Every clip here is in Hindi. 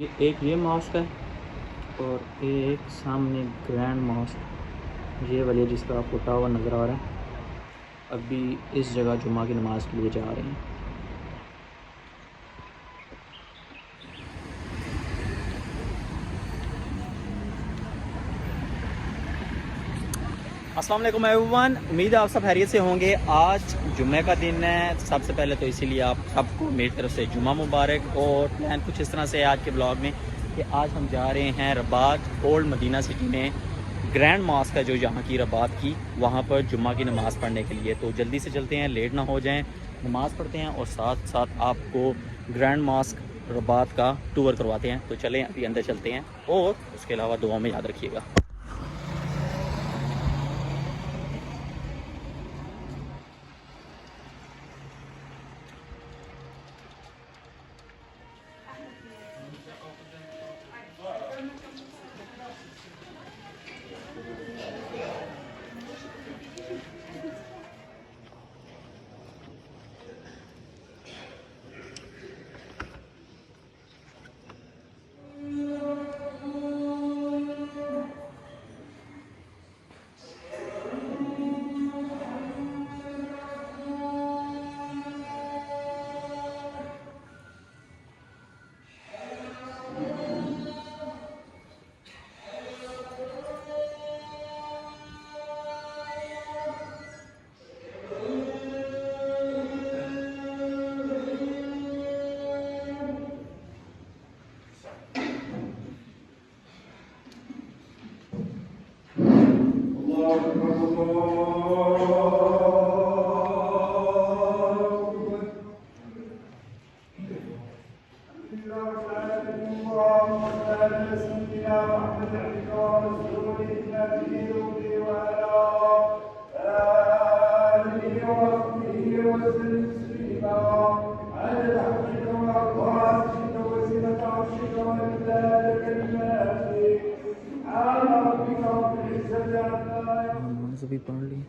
एक ये मॉस्क है और एक सामने ग्रैंड मॉस्क ये वाली जिसका आपको टावर नज़र आ रहा है। अभी इस जगह जुम्मा की नमाज़ के लिए जा रहे हैं। अस्सलाम वालेकुम एवरीवन, उम्मीद है आप सब खैरियत से होंगे। आज जुम्मे का दिन है, सबसे पहले तो इसीलिए आप सबको मेरी तरफ से जुम्मा मुबारक। और प्लान कुछ इस तरह से है आज के ब्लॉग में कि आज हम जा रहे हैं रबात ओल्ड मदीना सिटी में ग्रैंड मॉस्क है जो यहाँ की रबात की, वहाँ पर जुम्मा की नमाज़ पढ़ने के लिए। तो जल्दी से चलते हैं, लेट ना हो जाएं, नमाज़ पढ़ते हैं और साथ साथ आपको ग्रैंड मॉस्क रबात का टूर करवाते हैं। तो चलें अभी अंदर चलते हैं और उसके अलावा दुआ में याद रखिएगा। नमाज़ भी पढ़ ली।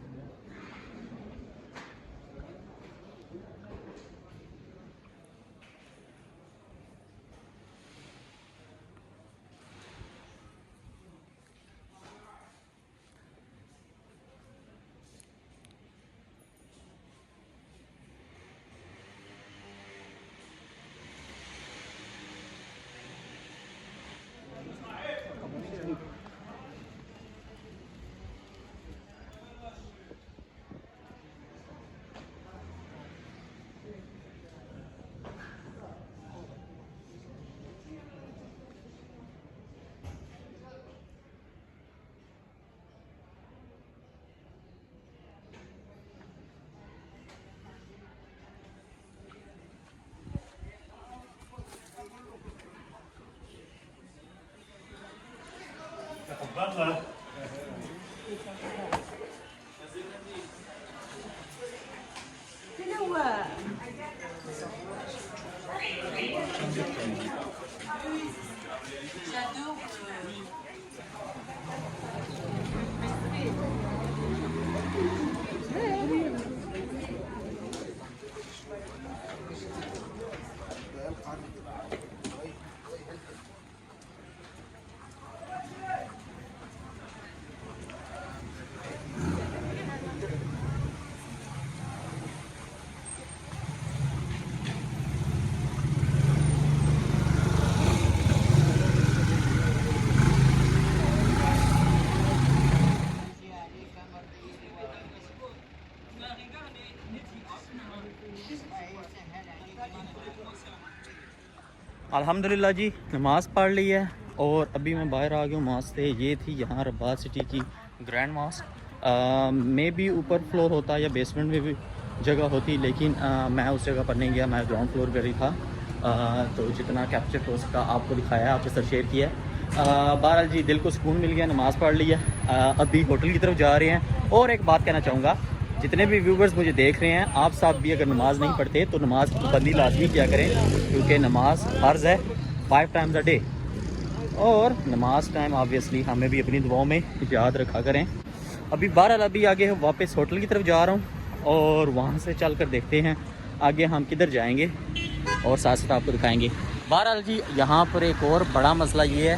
अल्हम्दुलिल्लाह जी, नमाज़ पढ़ ली है और अभी मैं बाहर आ गया हूँ मॉस्क से। ये थी यहाँ रबात सिटी की ग्रैंड मॉस्क। में भी ऊपर फ्लोर होता है या बेसमेंट में भी जगह होती, लेकिन मैं उस जगह पर नहीं गया, मैं ग्राउंड फ्लोर पर ही था। तो जितना कैप्चर हो सका आपको दिखाया है, आपके साथ शेयर किया है। बहरहाल जी, दिल को सुकून मिल गया, नमाज़ पढ़ ली है। अभी होटल की तरफ जा रहे हैं। और एक बात कहना चाहूँगा, जितने भी व्यूवर्स मुझे देख रहे हैं, आप सब भी अगर नमाज़ नहीं पढ़ते तो नमाज़ की पाबंदी लाजमी किया करें, क्योंकि नमाज फ़र्ज़ है 5 टाइम्स अ डे। और नमाज टाइम ऑब्वियसली हमें भी अपनी दुआओं में याद रखा करें। अभी बहरहाल अभी आगे वापस होटल की तरफ जा रहा हूँ और वहाँ से चल कर देखते हैं आगे हम किधर जाएंगे और साथ साथ आपको दिखाएंगे। बहरहाल जी, यहाँ पर एक और बड़ा मसला ये है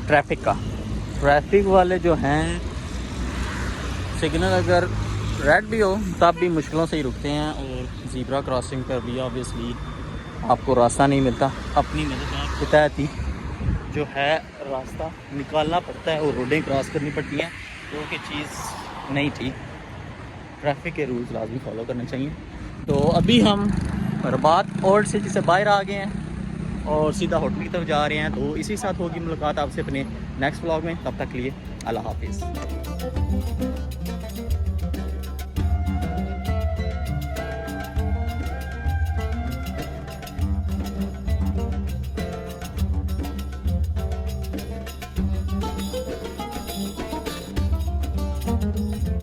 ट्रैफिक का। ट्रैफिक वाले जो हैं, सिग्नल अगर रेड भी हो तब भी मुश्किलों से ही रुकते हैं, और ज़ीब्रा क्रॉसिंग पर भी ऑब्वियसली आपको रास्ता नहीं मिलता। अपनी मदद के तहत ही जो है रास्ता निकालना पड़ता है और रोडें क्रॉस करनी पड़ती हैं, जो कि चीज़ नहीं ठीक। ट्रैफिक के रूल्स लाजमी फॉलो करने चाहिए। तो अभी हम रबात ओल्ड सिटी से बाहर आ गए हैं और सीधा होटल की तरफ जा रहे हैं। तो इसी साथ होगी मुलाकात आपसे अपने नेक्स्ट व्लॉग में। तब तक के लिए अल्लाह हाफिज़।